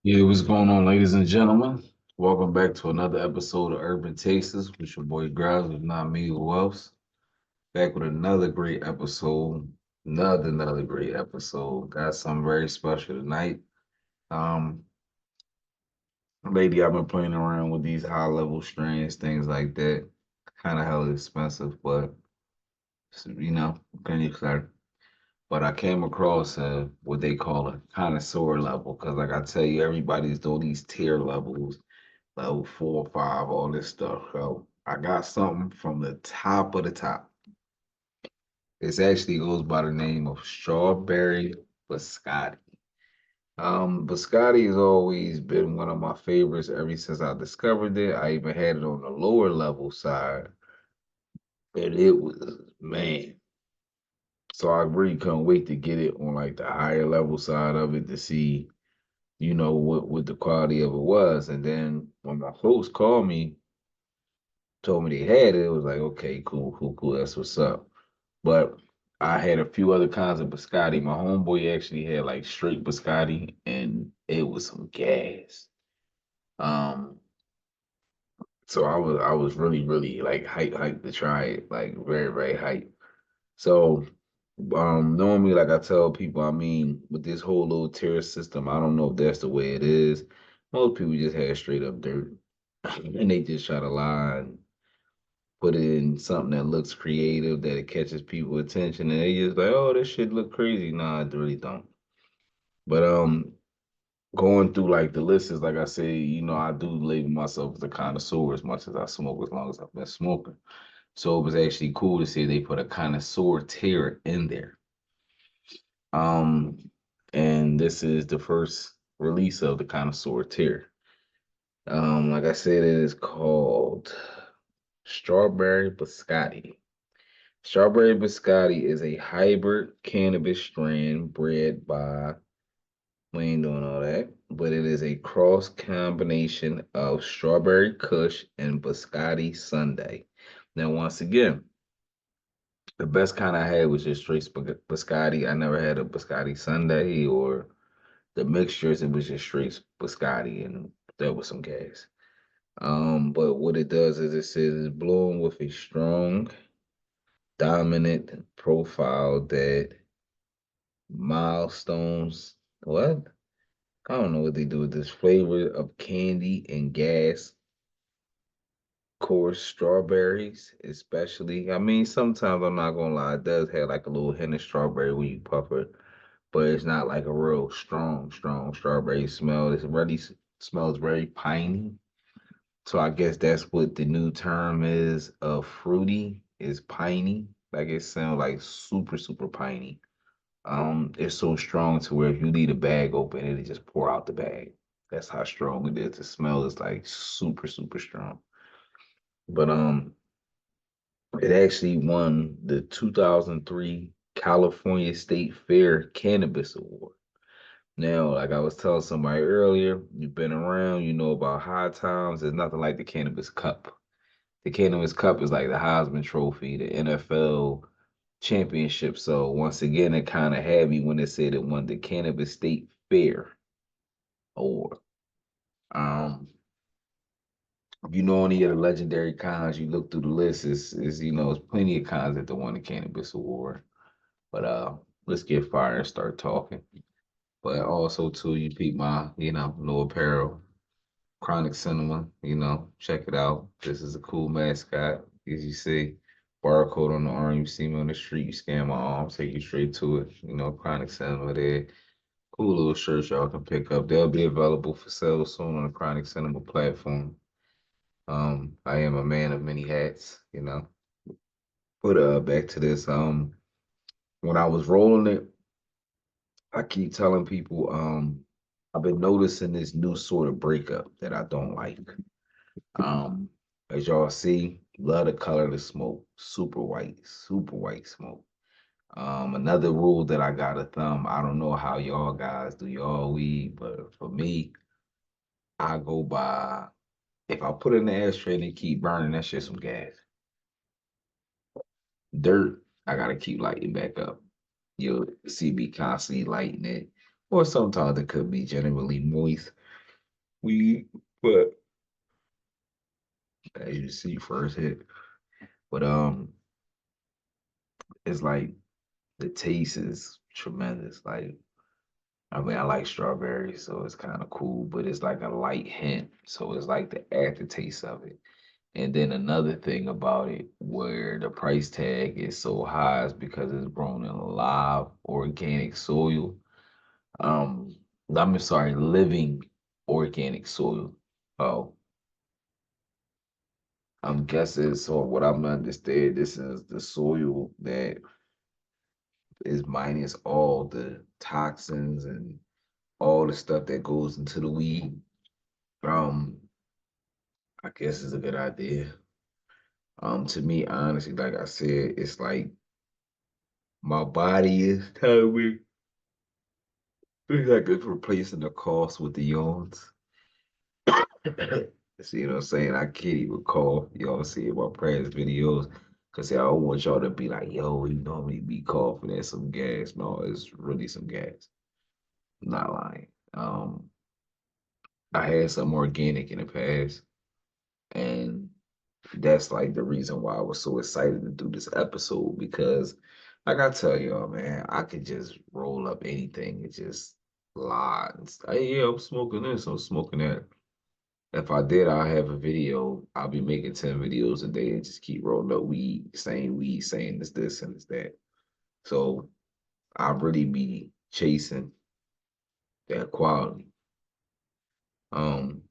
Yeah, what's going on, ladies and gentlemen? Welcome back to another episode of Urban Tasters with your boy Grimes, if not me, who else? Back with another great episode, another great episode. Got something very special tonight. Um, Lately I've been playing around with these high level strains, things like that. Kind of hella expensive, but pretty excited. But I came across what they call a connoisseur level, because like I tell you, everybody's doing these tier levels level 4 or 5, all this stuff. So I got something from the top of the top. It actually goes by the name of Strawberry Biscotti. Biscotti has always been one of my favorites ever since I discovered it. I even had it on the lower level side, and it was man. So I really couldn't wait to get it on like the higher level side of it to see, what the quality of it was. And then when my host called me told me they had it, it was like, okay, cool, cool, cool. That's what's up. But I had a few other kinds of biscotti. My homeboy actually had like straight biscotti, and it was some gas. Um, so I was really, really like hype to try it, like very, very hype. So normally, like I tell people, I mean, with this whole little tier system, I don't know if that's the way it is. Most people just have straight up dirt, and they just try to lie and put it in something that looks creative, that it catches people attention, and they just like, oh, this shit look crazy. Nah, it really don't. But going through like the lists, is like I say, I do label myself as a connoisseur as much as I smoke, as long as I've been smoking. So it was actually cool to see they put a connoisseur tier in there. Um, and this is the first release of the connoisseur tier. Like I said, it is called Strawberry Biscotti. Strawberry Biscotti is a hybrid cannabis strain bred by, we ain't doing all that, but it is a cross combination of strawberry Kush and Biscotti Sundae. Now, once again, the best kind I had was just straight Biscotti. I never had a Biscotti Sundae or the mixtures. It was just straight Biscotti, and that was some gas. But what it does is it says it's blown with a strong, dominant profile that milestones. What? I don't know what they do with this flavor of candy and gas, coarse strawberries, especially. I mean, sometimes I'm not gonna lie, it does have like a little hint of strawberry when you puff it, but it's not like a real strong strawberry smell. It really smells very piney. So I guess that's what the new term is of fruity is piney. Like it sounds like super piney. It's so strong to where if you leave the bag open, it'll just pour out the bag. That's how strong it is. The smell is like super strong. But it actually won the 2003 California State Fair Cannabis Award. Now, like I was telling somebody earlier, you've been around, you know about high times. There's nothing like the Cannabis Cup. The Cannabis Cup is like the Heisman Trophy, the NFL championship. So once again, it kind of had me when it said it won the Cannabis State Fair Award. Um, if you know any of the legendary cons, you look through the list, it's plenty of cons that won the Cannabis Award. But let's get fired and start talking. But also too, you peep my, little apparel, Chronic Cinema, check it out. This is a cool mascot. As you see, barcode on the arm, you see me on the street, you scan my arm, take you straight to it. Chronic Cinema there. Cool little shirts y'all can pick up. They'll be available for sale soon on the Chronic Cinema platform. I am a man of many hats. But back to this. When I was rolling it, I keep telling people, I've been noticing this new sort of breakup that I don't like. Um, as y'all see, love the color of the smoke. Super white smoke. Another rule that I got a thumb. I don't know how y'all guys do y'all weed, but for me, I go by if I put it in the ashtray and it keep burning, that's just some gas. Dirt, I gotta keep lighting back up. You'll see me constantly lighting it. Or sometimes it could be generally moist. weed, but as you see, first hit. But it's like the taste is tremendous. Like I mean, I like strawberries, so it's kind of cool, but it's like a light hint. So it's like the aftertaste of it. And then another thing about it, where the price tag is so high, is because it's grown in live organic soil. Um, I'm sorry, living organic soil. Oh, I'm guessing. So what I'm understanding, this is the soil that is minus all the toxins and all the stuff that goes into the weed. Um, I guess it's a good idea. To me, honestly, like I said, it's like my body is telling me it's like it's replacing the cost with the yawns. See what I'm saying? I can't even call. Y'all see my past videos. Cause see, I don't want y'all to be like, yo, he normally be coughing at some gas. No, it's really some gas. I'm not lying. I had some organic in the past, and that's like the reason why I was so excited to do this episode because, like I tell y'all, man, I could just roll up anything and just lie. Hey, yeah, I'm smoking this, I'm smoking that. If I did, I'll have a video. I'll be making 10 videos a day and just keep rolling up weed, saying this, and it's that. So I really be chasing that quality. Um,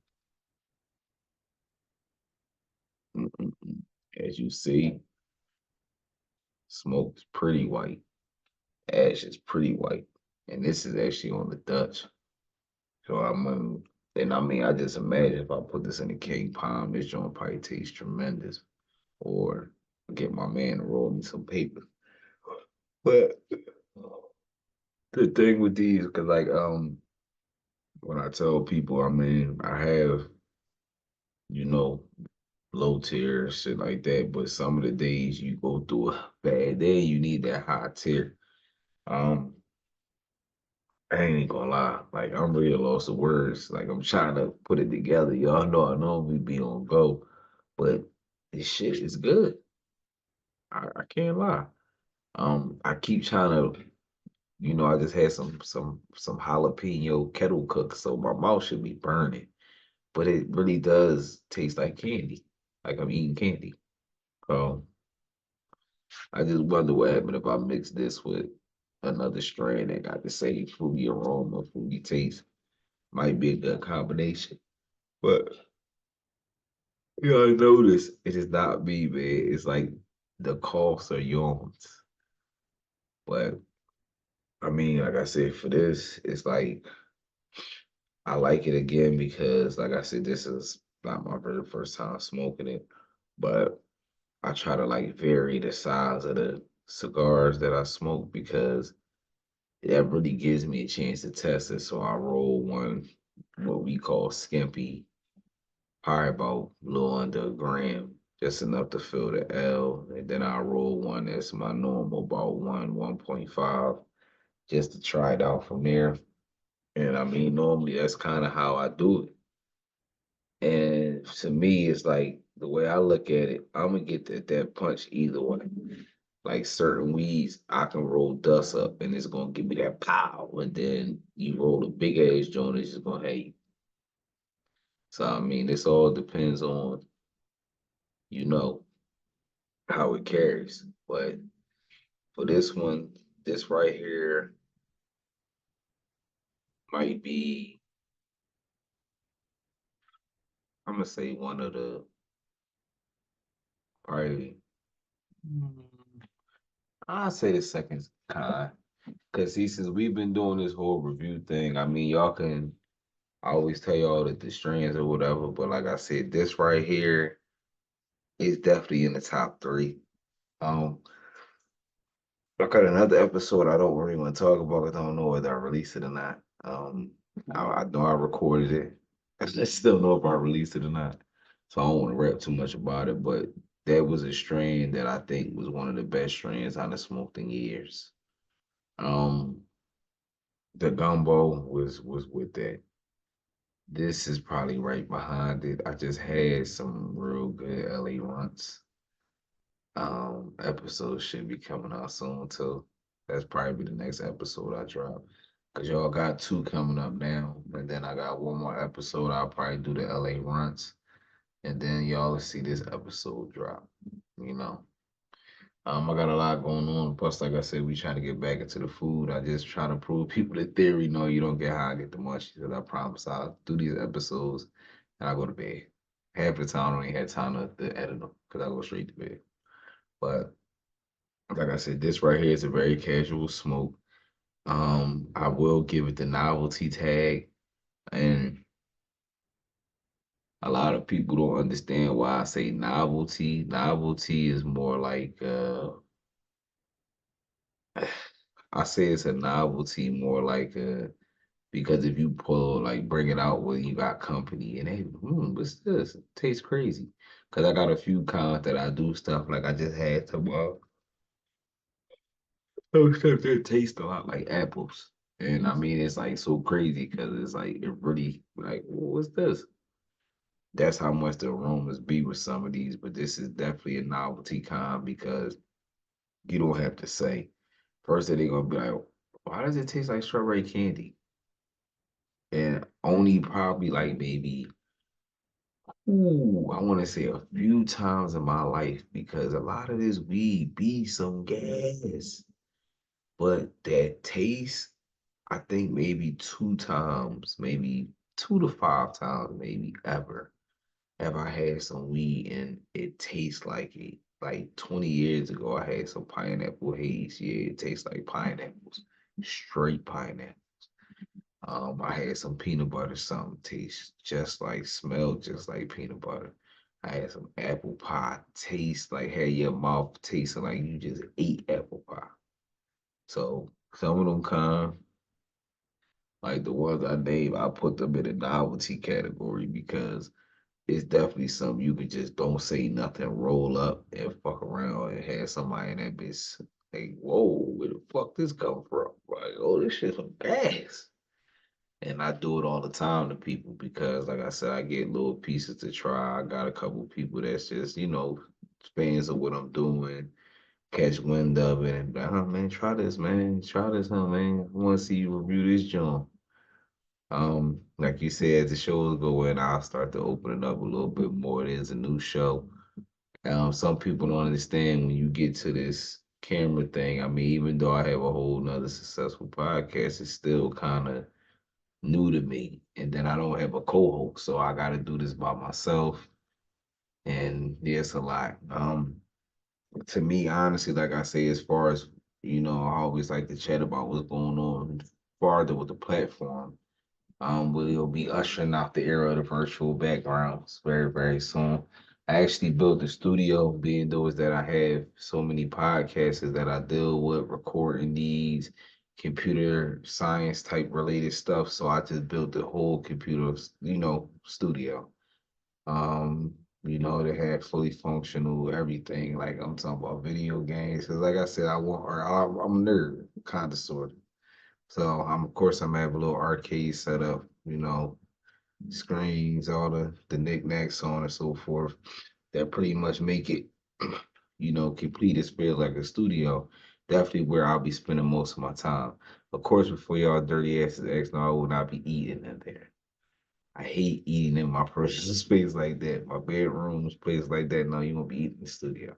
mm, mm, mm. As you see, smoke is pretty white. Ash is pretty white. And this is actually on the Dutch. So and I mean, I just imagine if I put this in a King Palm, this joint probably tastes tremendous. Or get my man to roll me some paper. But the thing with these, cause like when I tell people, I mean, I have, you know, low tier, shit like that, but some of the days you go through a bad day, you need that high tier. Um, I ain't even gonna lie, like I'm really lost of words. Like I'm trying to put it together. Y'all know I normally be on go, but this shit is good. I can't lie. I keep trying to, I just had some jalapeno kettle cook, so my mouth should be burning. But it really does taste like candy. Like I'm eating candy. So I just wonder what happened if I mix this with another strain that got the same fruity aroma, fruity taste. Might be a good combination. But I notice it is not me, man. It's like the coughs are yawns. But I mean, like I said, for this, it's like I like it again because, like I said, this is not my very first time smoking it. But I try to like vary the size of the cigars that I smoke because that really gives me a chance to test it. So I roll one, what we call skimpy, probably about a little under a gram, just enough to fill the L. And then I roll one that's my normal, about 1.5, just to try it out from there. And I mean, normally that's kind of how I do it. And to me, it's like the way I look at it, I'm gonna get that punch either way. Like certain weeds, I can roll dust up and it's gonna give me that pow. And then you roll a big ass joint, it's just gonna hate. So I mean, this all depends on, you know, how it carries. But for this one, this right here might be, I'm gonna say one of the probably, I'll say the second kind. Cause see, since we've been doing this whole review thing, I mean, y'all can I always tell y'all that the strands or whatever, but like I said, this right here is definitely in the top three. Um, I got another episode I don't really want to talk about because I don't know whether I released it or not. I know I recorded it. I just still know if I released it or not. So I don't want to rap too much about it, but that was a strain that I think was one of the best strains I have smoked in years. Um, the gumbo was with that. This is probably right behind it. I just had some real good LA runts. Episode should be coming out soon too. That's probably the next episode I drop. Cause y'all got two coming up now. And then I got one more episode. I'll probably do the LA runts. And then y'all will see this episode drop. You know. I got a lot going on. Plus, like I said, we trying to get back into the food. I just trying to prove people the theory. No, you don't get high, get the munchies. Cause I promise I'll do these episodes and I go to bed. Half the time I don't even have time to edit them because I go straight to bed. But like I said, this right here is a very casual smoke. I will give it the novelty tag, and a lot of people don't understand why I say novelty. Novelty is more like I say it's a novelty more like because if you pull like bring it out when you got company and hey, what's this? It tastes crazy. Cause I got a few cons that I do stuff like I just had some stuff that taste a lot like apples. And I mean it's like so crazy because it's like it really like what's this? That's how much the aromas be with some of these, but this is definitely a novelty con because you don't have to say. First they're gonna be like, why does it taste like strawberry candy? And only probably like maybe, I want to say a few times in my life because a lot of this weed be some gas. But that taste, I think maybe two times, maybe 2 to 5 times, maybe ever have I had some weed and it tastes like it. Like 20 years ago, I had some pineapple haze. Yeah, it tastes like pineapples, straight pineapple. I had some peanut butter, something tastes just like, smell just like peanut butter. I had some apple pie, taste like had your mouth tasting like you just ate apple pie. So some of them kind, like the ones I named, I put them in the novelty category because it's definitely something you could just don't say nothing, roll up and fuck around and have somebody in that bitch like, whoa, where the fuck this come from? Like, oh, this shit's some gas. And I do it all the time to people because, like I said, I get little pieces to try. I got a couple people that's just, fans of what I'm doing, catch wind of it, and be like, oh man, try this, man. Try this, huh, man. I want to see you review this joint. Like you said, as the shows go in, I'll start to open it up a little bit more. There's a new show. Some people don't understand when you get to this camera thing. I mean, even though I have a whole nother successful podcast, it's still kind of new to me. And then I don't have a co-host, so I got to do this by myself. And there's a lot. To me, honestly, like I say, as far as I always like to chat about what's going on farther with the platform. We'll be ushering out the era of the virtual backgrounds very, very soon. I actually built a studio, being those that I have so many podcasts that I deal with, recording these computer science type related stuff. So I just built the whole computer, studio. They have fully functional everything. Like I'm talking about video games. Cause like I said, I'm a nerd, kind of sort of. So of course I'm gonna have a little arcade set up, screens, all the knickknacks, so on and so forth, that pretty much make it, complete as feel like a studio. Definitely where I'll be spending most of my time. Of course, before y'all dirty asses ask, no, I will not be eating in there. I hate eating in my personal space like that. My bedroom space like that. No, you won't be eating in the studio.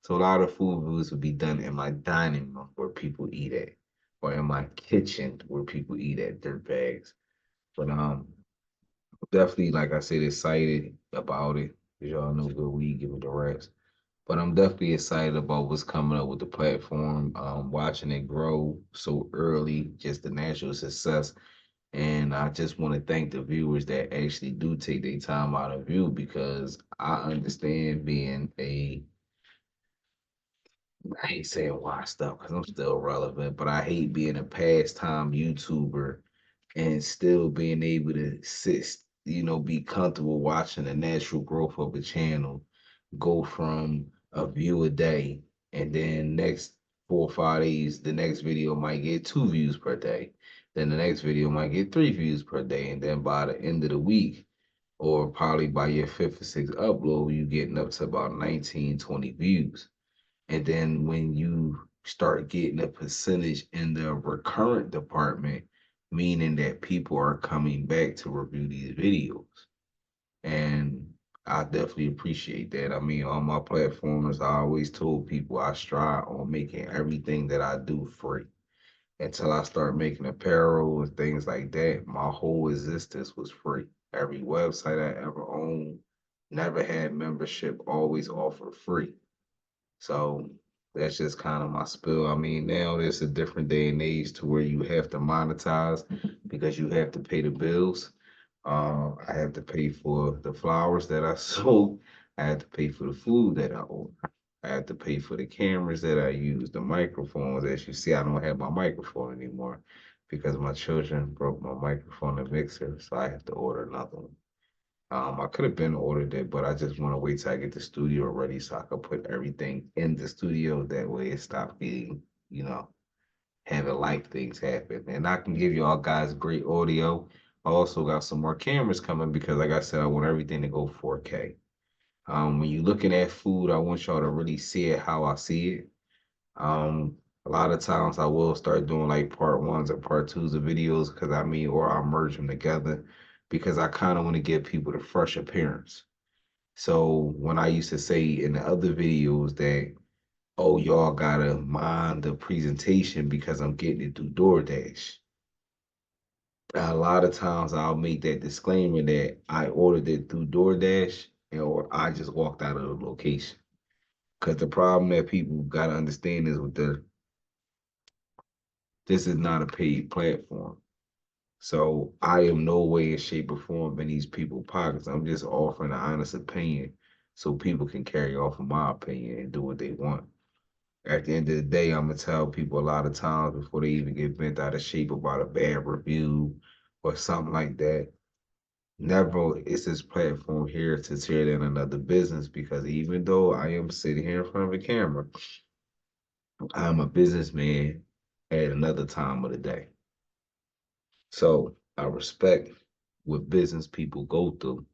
So a lot of food reviews will be done in my dining room where people eat at, or in my kitchen where people eat at dirt bags. But definitely, like I said, excited about it. 'Cause y'all know good weed, give it the rest. But I'm definitely excited about what's coming up with the platform. Watching it grow so early, just the natural success. And I just want to thank the viewers that actually do take their time out of view because I understand being I hate saying washed up because I'm still relevant, but I hate being a pastime YouTuber and still being able to sit, be comfortable watching the natural growth of a channel go from a view a day, and then next 4 or 5 days, the next video might get 2 views per day. Then the next video might get 3 views per day. And then by the end of the week, or probably by your fifth or sixth upload, you getting up to about 19, 20 views. And then when you start getting a percentage in the recurrent department, meaning that people are coming back to review these videos. And I definitely appreciate that. I mean, on my platforms, I always told people I strive on making everything that I do free. Until I start making apparel and things like that, my whole existence was free. Every website I ever owned, never had membership, always offered free. So that's just kind of my spill. I mean, now there's a different day and age to where you have to monetize because you have to pay the bills. I have to pay for the flowers that I sold. I had to pay for the food that I ordered. I had to pay for the cameras that I use, the microphones. As you see, I don't have my microphone anymore because my children broke my microphone and mixer, so I have to order another one. I could have been ordered it, but I just want to wait till I get the studio ready so I can put everything in the studio. That way it stops being, you know, having life things happen. And I can give you all guys great audio. I also got some more cameras coming because like I said, I want everything to go 4K. When you're looking at food, I want y'all to really see it how I see it. Um, a lot of times I will start doing like part ones or part twos of videos because I mean, or I'll merge them together because I kind of want to give people the fresh appearance. So when I used to say in the other videos that, oh, y'all gotta mind the presentation because I'm getting it through DoorDash. A lot of times I'll make that disclaimer that I ordered it through DoorDash or I just walked out of the location. Because the problem that people gotta understand is with this is not a paid platform. So I am no way in shape or form in these people's pockets. I'm just offering an honest opinion so people can carry off of my opinion and do what they want. At the end of the day, I'm gonna tell people a lot of times before they even get bent out of shape about a bad review or something like that. Never is this platform here to tear down another business because even though I am sitting here in front of a camera, I'm a businessman at another time of the day. So I respect what business people go through.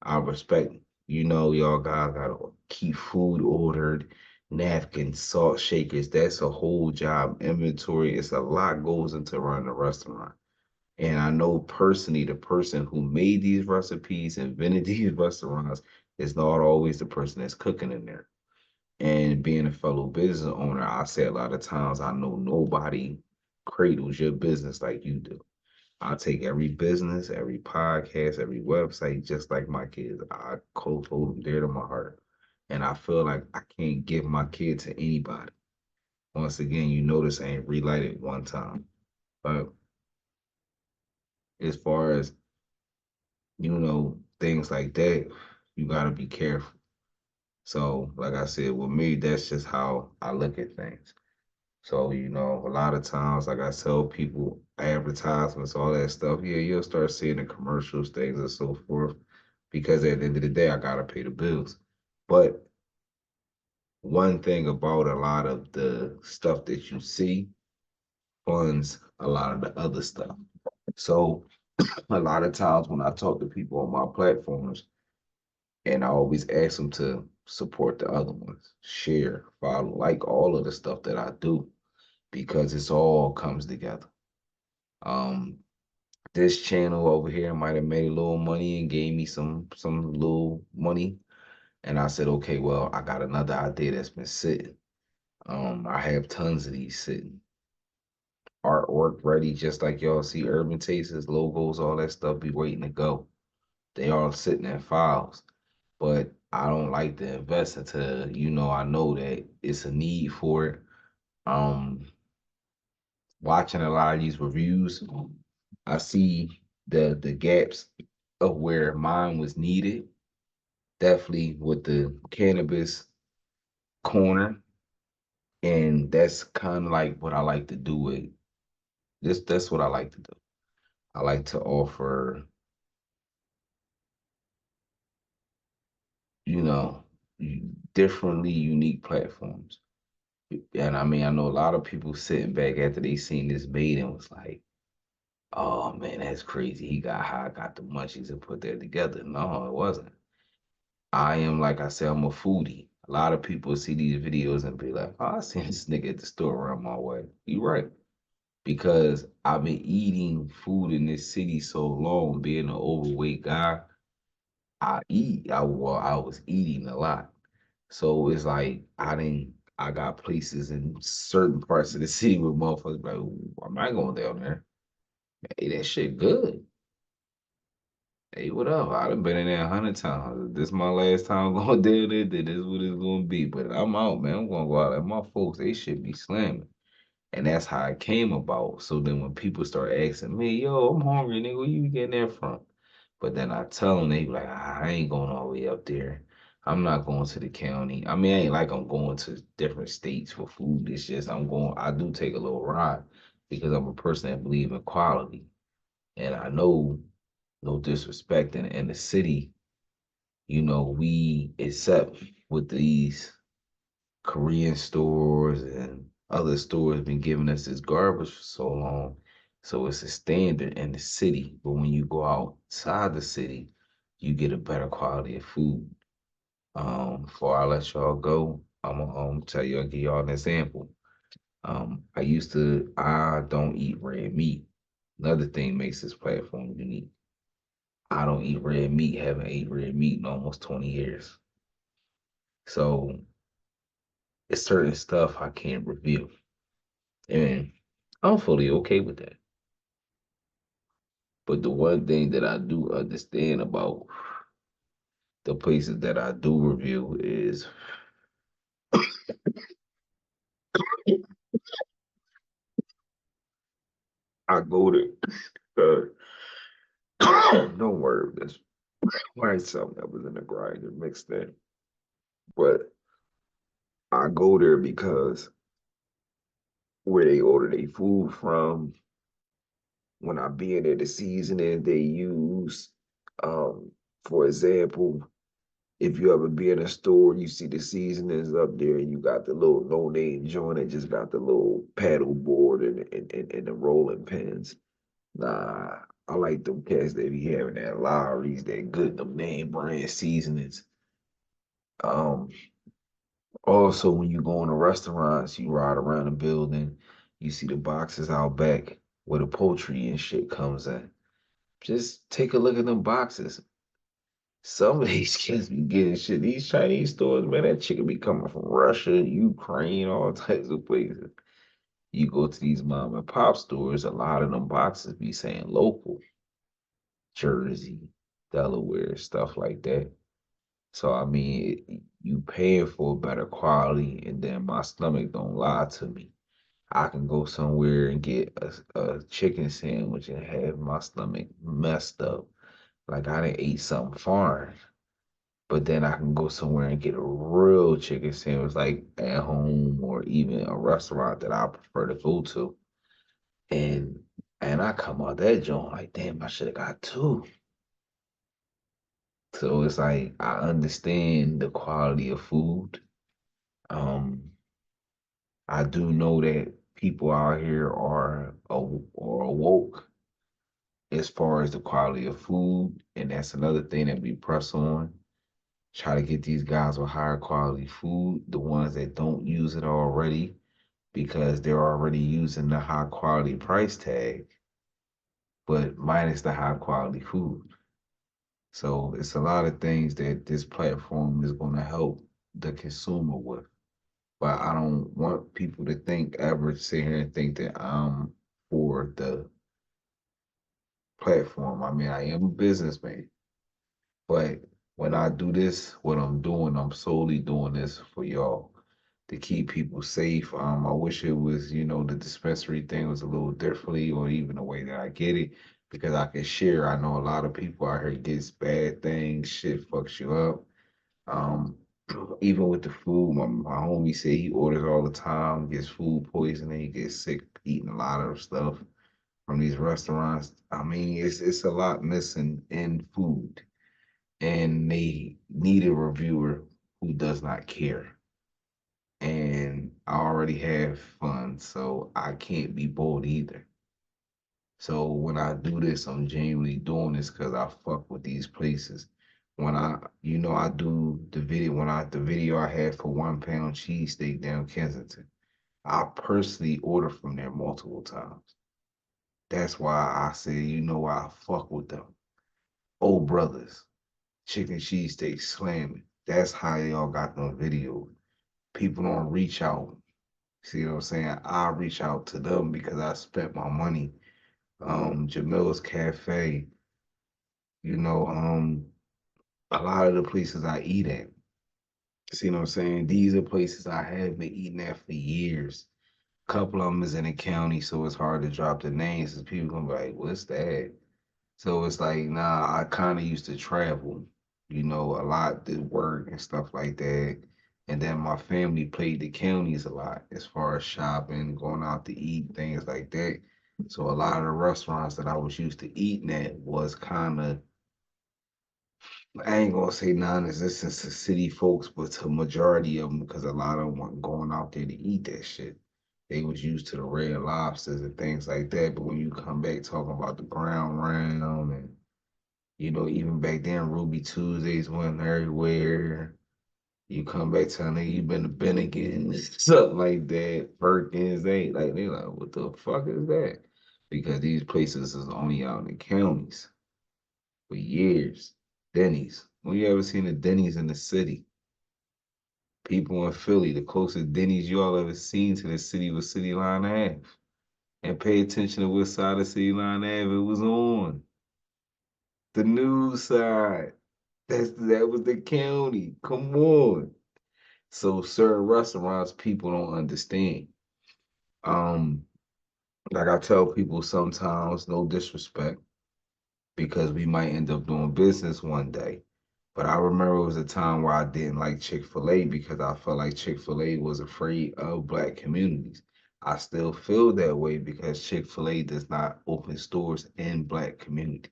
I respect, y'all guys gotta keep food ordered, napkins, salt shakers. That's a whole job. Inventory. It's a lot goes into running a restaurant. And I know personally the person who made these recipes and invented these restaurants is not always the person that's cooking in there. And being a fellow business owner, I say a lot of times I know nobody cradles your business like you do. I take every business, every podcast, every website, just like my kids. I hold them dear to my heart. And I feel like I can't give my kid to anybody. Once again, you notice I ain't relighted one time. But as far as, things like that, you gotta be careful. So, like I said, with me, that's just how I look at things. So, a lot of times, like I tell people, advertisements, all that stuff, yeah, you'll start seeing the commercials, things and so forth, because at the end of the day, I gotta pay the bills. But one thing about a lot of the stuff that you see funds a lot of the other stuff. So a lot of times when I talk to people on my platforms, and I always ask them to support the other ones, share, follow, like all of the stuff that I do, because it's all comes together. Um, this channel over here might have made a little money and gave me some little money. And I said, okay, well, I got another idea that's been sitting. I have tons of these sitting. Artwork ready, just like y'all see Urban Tastes, logos, all that stuff be waiting to go. They all sitting in files. But I don't like to invest until, I know that it's a need for it. Um, Watching a lot of these reviews, I see the gaps of where mine was needed. Definitely with the cannabis corner, and that's kind of like what I like to do with this. That's what I like to do. I like to offer, you know, differently unique platforms. And I mean, I know a lot of people sitting back after they seen this made and was like, Oh man, that's crazy. He got high, got the munchies and put that together. No, it wasn't. I am, like I said, I'm a foodie. A lot of people see these videos and be like, oh, I seen this nigga at the store around my way. You right. Because I've been eating food in this city so long, being an overweight guy, I eat. I was eating a lot. So it's like I got places in certain parts of the city where motherfuckers like, "Ooh, I'm not going down there. Hey, that shit good. Hey, what up? I done been in there 100 times. This my last time going down there. This is what it's gonna be. But I'm out, man. I'm gonna go out. Like my folks, they should be slamming. And that's how it came about. So then when people start asking me, yo, I'm hungry, nigga, where you getting that from? But then I tell them, they be like, I ain't going all the way up there. I'm not going to the county. I mean, I ain't like I'm going to different states for food. It's just I do take a little ride because I'm a person that believe in quality. And I know, no disrespect, in the city, we accept with these Korean stores and other stores been giving us this garbage for so long. So it's a standard in the city. But when you go outside the city, you get a better quality of food. Before I let y'all go, I'm gonna tell you, I'll give y'all an example. I don't eat red meat. Another thing makes this platform unique. I don't eat red meat, haven't ate red meat in almost 20 years. So it's certain stuff I can't reveal. And I'm fully okay with that. But the one thing that I do understand about the places that I do review is I go to, don't worry, this might something that was in the grinder mixed in. But I go there because where they order their food from, when I be in there, the seasoning they use, um, for example, if you ever be in a store, you see the seasonings up there, and you got the little no name joint that just got the little paddle board and the rolling pins. Nah, I like them cats that be having that Lowry's, that good, them name brand seasonings. Um, Also, when you go into restaurants, you ride around the building, you see the boxes out back where the poultry and shit comes in. Just take a look at them boxes. Some of these kids be getting shit. These Chinese stores, man, that chicken be coming from Russia, Ukraine, all types of places. You go to these mom and pop stores, a lot of them boxes be saying local, Jersey, Delaware, stuff like that. So I mean, you paying for better quality, and then my stomach don't lie to me. I can go somewhere and get a chicken sandwich and have my stomach messed up, like I didn't eat something foreign. But then I can go somewhere and get a real chicken sandwich, like at home or even a restaurant that I prefer to go to. And I come out that joint like, damn, I should have got two. So it's like I understand the quality of food. Um, I do know that people out here are awoke as far as the quality of food, and that's another thing that we press on. Try to get these guys with higher quality food, the ones that don't use it already, because they're already using the high quality price tag, but minus the high quality food. So it's a lot of things that this platform is going to help the consumer with. But I don't want people to think ever sit here and think that I'm for the platform. I mean, I am a businessman, but when I do this, what I'm doing, I'm solely doing this for y'all to keep people safe. I wish it was, the dispensary thing was a little differently, or even the way that I get it, because I can share. I know a lot of people out here gets bad things, shit fucks you up. Um, Even with the food, my homie said he orders all the time, gets food poisoning, he gets sick eating a lot of stuff from these restaurants. I mean, it's a lot missing in food, and they need a reviewer who does not care. And I already have fun, so I can't be bored either. So when I do this, I'm genuinely doing this because I fuck with these places. When I do the video I had for 1 pound cheesesteak down Kensington, I personally order from there multiple times. That's why I say, I fuck with them. Old brothers, chicken cheesesteak slamming. That's how y'all got them videos. People don't reach out. See what I'm saying? I reach out to them because I spent my money. Jamil's Cafe, you know, a lot of the places I eat at. See what I'm saying? These are places I have been eating at for years. A couple of them is in the county, so it's hard to drop the names because people gonna be like, what's that? So it's like, nah, I kind of used to travel, a lot, did work and stuff like that. And then my family played the counties a lot as far as shopping, going out to eat, things like that. So a lot of the restaurants that I was used to eating at was kind of, I ain't gonna say non-existent to city folks, but to majority of them, because a lot of them weren't going out there to eat that shit. They was used to the red lobsters and things like that. But when you come back talking about the ground round and even back then, Ruby Tuesdays went everywhere. You come back telling nigga you been to Bennigan, something like that. Perkins, they like, what the fuck is that? Because these places is only out in the counties for years. Denny's. When you ever seen a Denny's in the city? People in Philly, the closest Denny's you all ever seen to the city was City Line Ave. And pay attention to what side of City Line Ave it was on. The news side. That was the county. Come on. So certain restaurants people don't understand. Um, like I tell people sometimes, no disrespect, because we might end up doing business one day. But I remember it was a time where I didn't like Chick-fil-A because I felt like Chick-fil-A was afraid of black communities. I still feel that way because Chick-fil-A does not open stores in black communities.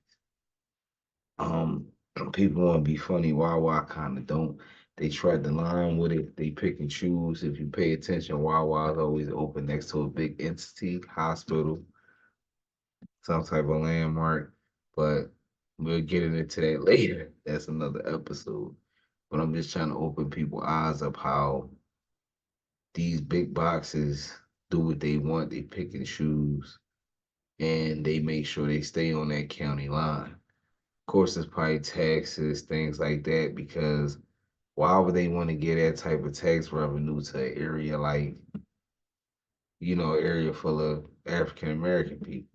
Um, People want to be funny. Wawa kind of don't. They tread the line with it. They pick and choose. If you pay attention, Wawa is always open next to a big entity, hospital, some type of landmark. But we'll get into that later. That's another episode. But I'm just trying to open people's eyes up how these big boxes do what they want. They pick and choose, and they make sure they stay on that county line. Of course, it's probably taxes, things like that, because why would they want to get that type of tax revenue to an area like, area full of African American people?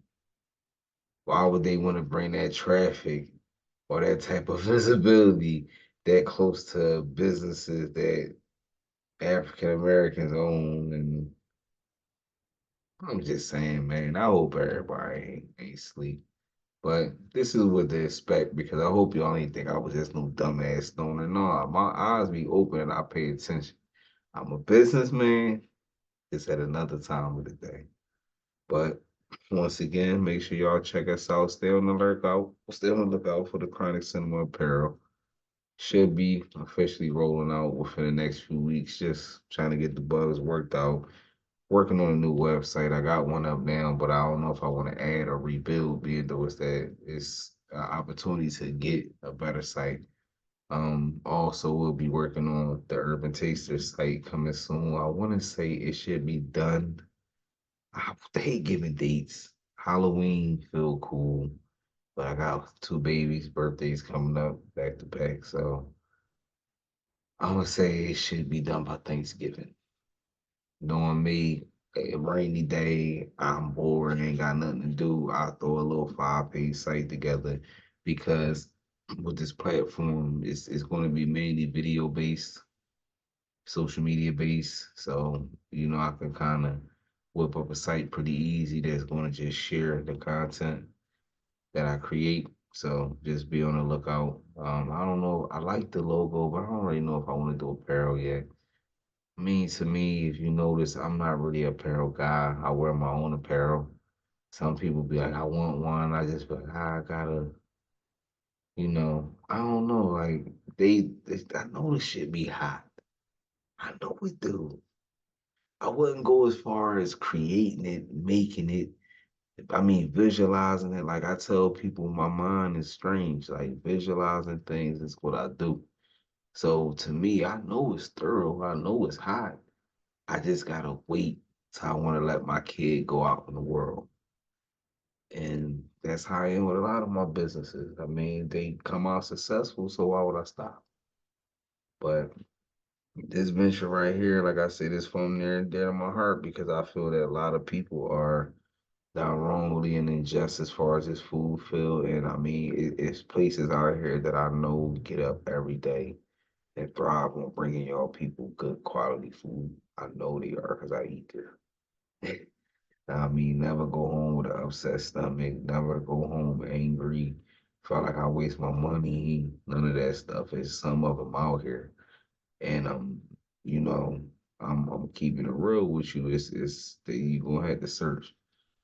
Why would they want to bring that traffic or that type of visibility that close to businesses that African Americans own? And I'm just saying, man, I hope everybody ain't sleep. But this is what to expect because I hope y'all ain't think I was just no dumbass stoner. No, my eyes be open and I pay attention. I'm a businessman. It's at another time of the day. But once again, make sure y'all check us out. Stay on the lookout. Stay on the lookout for the Chronic Cinema apparel. Should be officially rolling out within the next few weeks. Just trying to get the bugs worked out. Working on a new website. I got one up now, but I don't know if I want to add or rebuild, being though it's an opportunity to get a better site. Also we'll be working on the Urban Taster site coming soon. I want to say it should be done. I hate giving dates. Halloween feel cool, but I got two babies' birthdays coming up back to back, so I'm gonna say it should be done by Thanksgiving. Knowing me, a rainy day, I'm bored, ain't got nothing to do. I'll throw a little 5-page site together because with this platform, it's going to be mainly video based, social media based. So, I can kind of whip up a site pretty easy that's going to just share the content that I create. So just be on the lookout. I don't know. I like the logo, but I don't really know if I want to do apparel yet. To me, if you notice, I'm not really a apparel guy. I wear my own apparel. Some people be like, I want one. I just be like, I gotta, I don't know. Like I know this shit be hot. I know we do. I wouldn't go as far as creating it, making it. I mean, visualizing it, like I tell people, my mind is strange. Like visualizing things is what I do. So to me, I know it's thorough. I know it's hot. I just gotta wait till I want to let my kid go out in the world. And that's how I am with a lot of my businesses. I mean, they come out successful, so why would I stop? But this venture right here, like I said, is from near and dear to my heart because I feel that a lot of people are down wrongly and unjust as far as this food field. And I mean, it's places out here that I know get up every day and thrive on bringing y'all people good quality food. I know they are because I eat there. I mean, never go home with an upset stomach, never go home angry, felt like I waste my money, none of that stuff. There's some of them out here. And you know, I'm keeping it real with you. It's that you gonna have to search.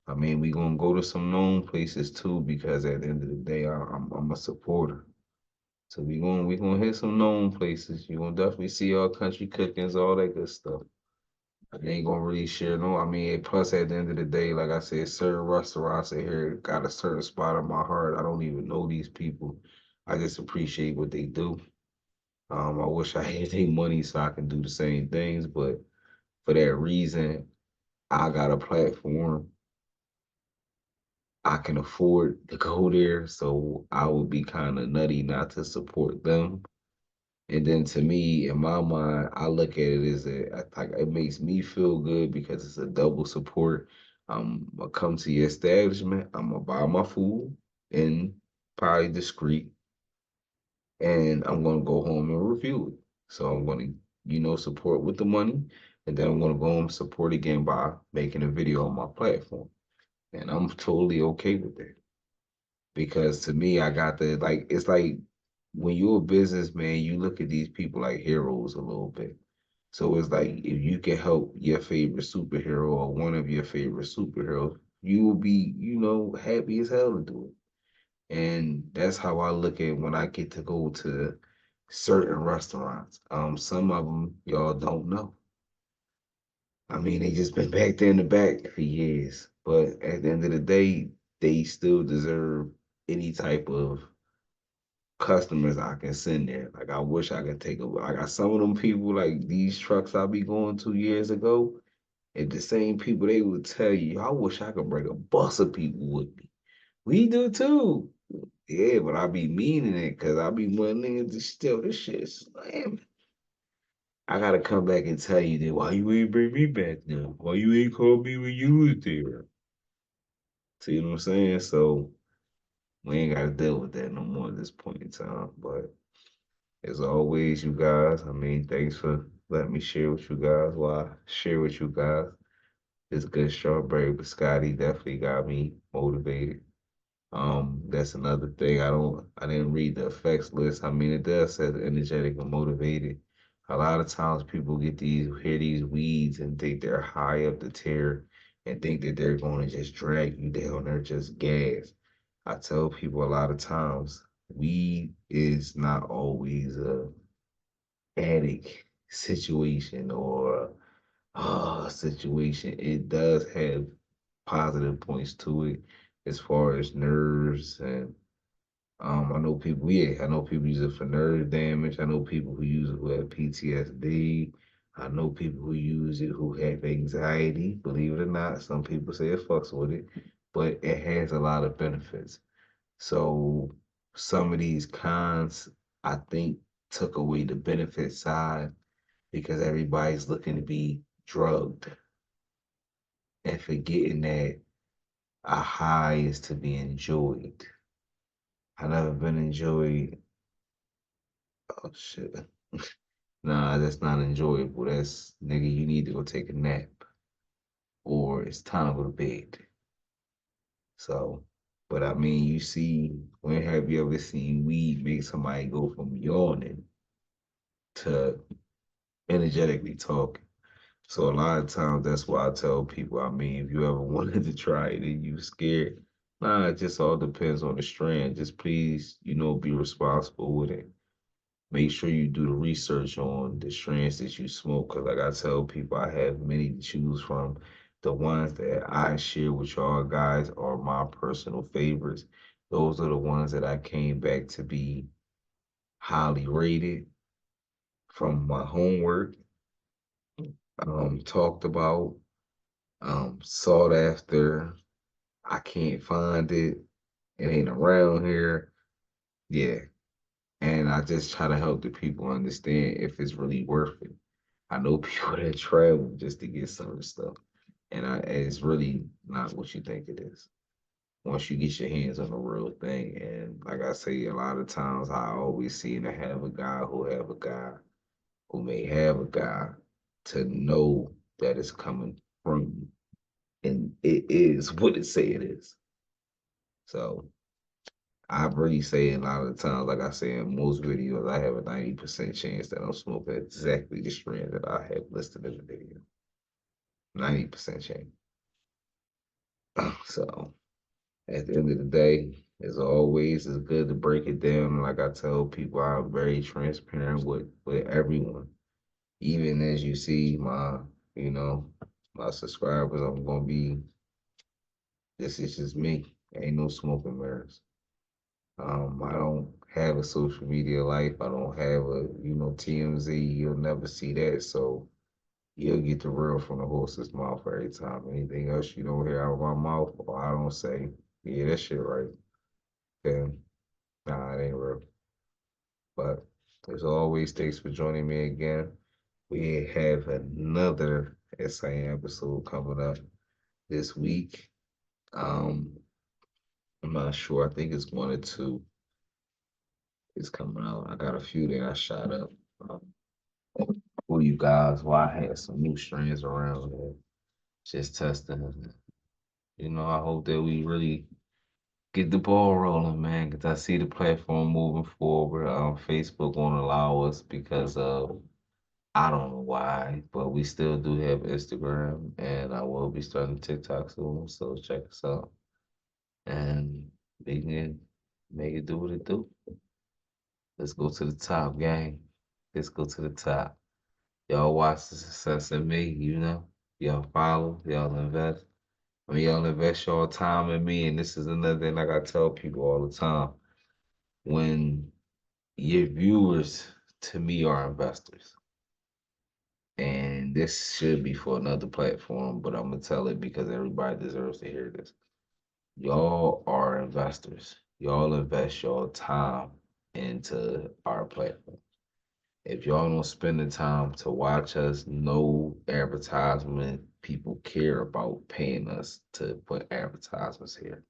I mean, we gonna go to some known places too because at the end of the day, I'm a supporter. So we gonna hit some known places. You gonna definitely see our country cookings, all that good stuff. I ain't gonna really share no. I mean, plus at the end of the day, like I said, certain restaurants in here got a certain spot in my heart. I don't even know these people. I just appreciate what they do. I wish I had their money so I can do the same things, but for that reason, I got a platform. I can afford to go there, so I would be kind of nutty not to support them. And then to me, in my mind, I look at it as like it makes me feel good because it's a double support. I'm gonna come to your establishment. I'm gonna buy my food and probably discreet, and I'm gonna go home and review it. So I'm gonna, support with the money, and then I'm gonna go home and support again by making a video on my platform. And I'm totally okay with that because to me, I got the like. It's like when you're a businessman, you look at these people like heroes a little bit. So it's like if you can help your favorite superhero or one of your favorite superheroes, you will be, happy as hell to do it. And that's how I look at when I get to go to certain restaurants. Some of them y'all don't know. I mean, they just been back there in the back for years. But at the end of the day, they still deserve any type of customers I can send there. Like I wish I could take a I got some of them people like these trucks I be going to years ago. And the same people they would tell you, I wish I could bring a bus of people with me. We do too. Yeah, but I be meaning it because I be wanting to steal this shit slam. I gotta come back and tell you that why you ain't bring me back now? Why you ain't call me when you was there? See what I'm saying? So we ain't gotta deal with that no more at this point in time. But as always, you guys, I mean, thanks for letting me share with you guys. Well, I share with you guys. This good strawberry biscotti definitely got me motivated. That's another thing. I didn't read the effects list. I mean, it does say energetic and motivated. A lot of times people hear these weeds and think they're high up the tier and think that they're going to just drag you down. They're just gas. I tell people a lot of times, weed is not always a addict situation or situation. It does have positive points to it as far as nerves and I know people use it for nerve damage. I know people who use it who have PTSD. I know people who use it who have anxiety. Believe it or not, some people say it fucks with it, but it has a lot of benefits. So some of these cons, I think, took away the benefit side because everybody's looking to be drugged and forgetting that a high is to be enjoyed. I never been enjoyed. Oh shit. Nah, that's not enjoyable. That's nigga, you need to go take a nap or it's time to go to bed. So, but I mean, you see, when have you ever seen weed make somebody go from yawning to energetically talking? So a lot of times that's why I tell people, I mean, if you ever wanted to try it and you scared, nah, it just all depends on the strand. Just please, be responsible with it. Make sure you do the research on the strands that you smoke. Cause like I tell people, I have many to choose from. the ones that I share with y'all guys are my personal favorites. Those are the ones that I came back to be highly rated from my homework, talked about, sought after. I can't find it. It ain't around here. Yeah. And I just try to help the people understand if it's really worth it. I know people that travel just to get some of the stuff. And it's really not what you think it is. Once you get your hands on the real thing. And like I say, a lot of times I always see and I have a guy who have a guy who may have a guy to know that it's coming from you. And it is what it say it is. So I really say a lot of the times, like I say in most videos, I have a 90% chance that I'm smoking exactly the strand that I have listed in the video. 90% chance. So at the end of the day, as always, it's good to break it down. And like I tell people, I'm very transparent with everyone. Even as you see you know, my subscribers, I'm gonna be, this is just me. Ain't no smoking mirrors. I don't have a social media life. I don't have a, TMZ. You'll never see that. So you'll get the real from the horse's mouth every time. Anything else you don't hear out of my mouth or I don't say, yeah, that shit right. Then, nah, it ain't real. But as always, thanks for joining me again. We have another exciting episode coming up this week. Um, I'm not sure. I think it's one or two is coming out. I got a few that I shot up. Um, for you guys while I had some new strains around and just testing. I hope that we really get the ball rolling, man, because I see the platform moving forward. Facebook won't allow us because of, I don't know why, but we still do have Instagram and I will be starting TikTok soon. So check us out and we can make it do what it do. Let's go to the top, gang. Let's go to the top. Y'all watch the success of me, Y'all follow, y'all invest. I mean, y'all invest your time in me, and this is another thing like I tell people all the time. When your viewers to me are investors, and this should be for another platform, but I'm gonna tell it because everybody deserves to hear this. Y'all are investors. Y'all invest your time into our platform. If y'all don't spend the time to watch us, no advertisement people care about paying us to put advertisements here.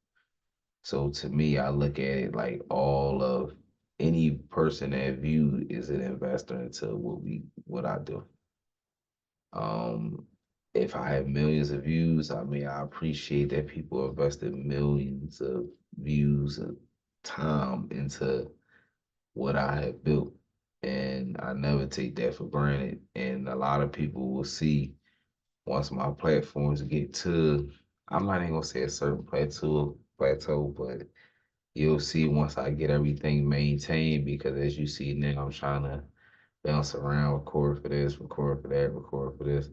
So to me, I look at it like all of any person that view is an investor into what I do. Um, if I have millions of views, I mean, I appreciate that people invested millions of views and time into what I have built. And I never take that for granted. And a lot of people will see once my platforms get to, I'm not even gonna say a certain plateau, but you'll see once I get everything maintained because as you see now, I'm trying to bounce around, record for this, record for that, record for this.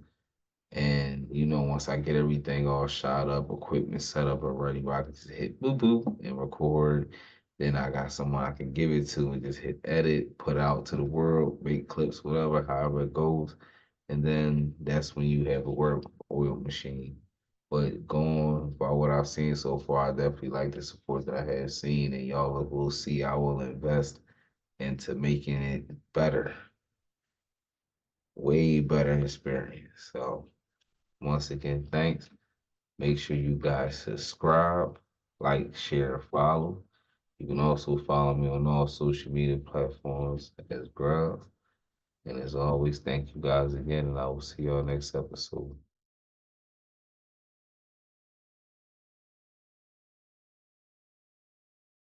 And once I get everything all shot up, equipment set up already, where I can just hit boop boop and record. Then I got someone I can give it to and just hit edit, put out to the world, make clips, whatever, however it goes. And then that's when you have a work oil machine. But going by what I've seen so far, I definitely like the support that I have seen, and y'all will see I will invest into making it better, way better experience. So once again, thanks. Make sure you guys subscribe, like, share, follow. You can also follow me on all social media platforms as Grub. And as always, thank you guys again, and I will see y'all next episode.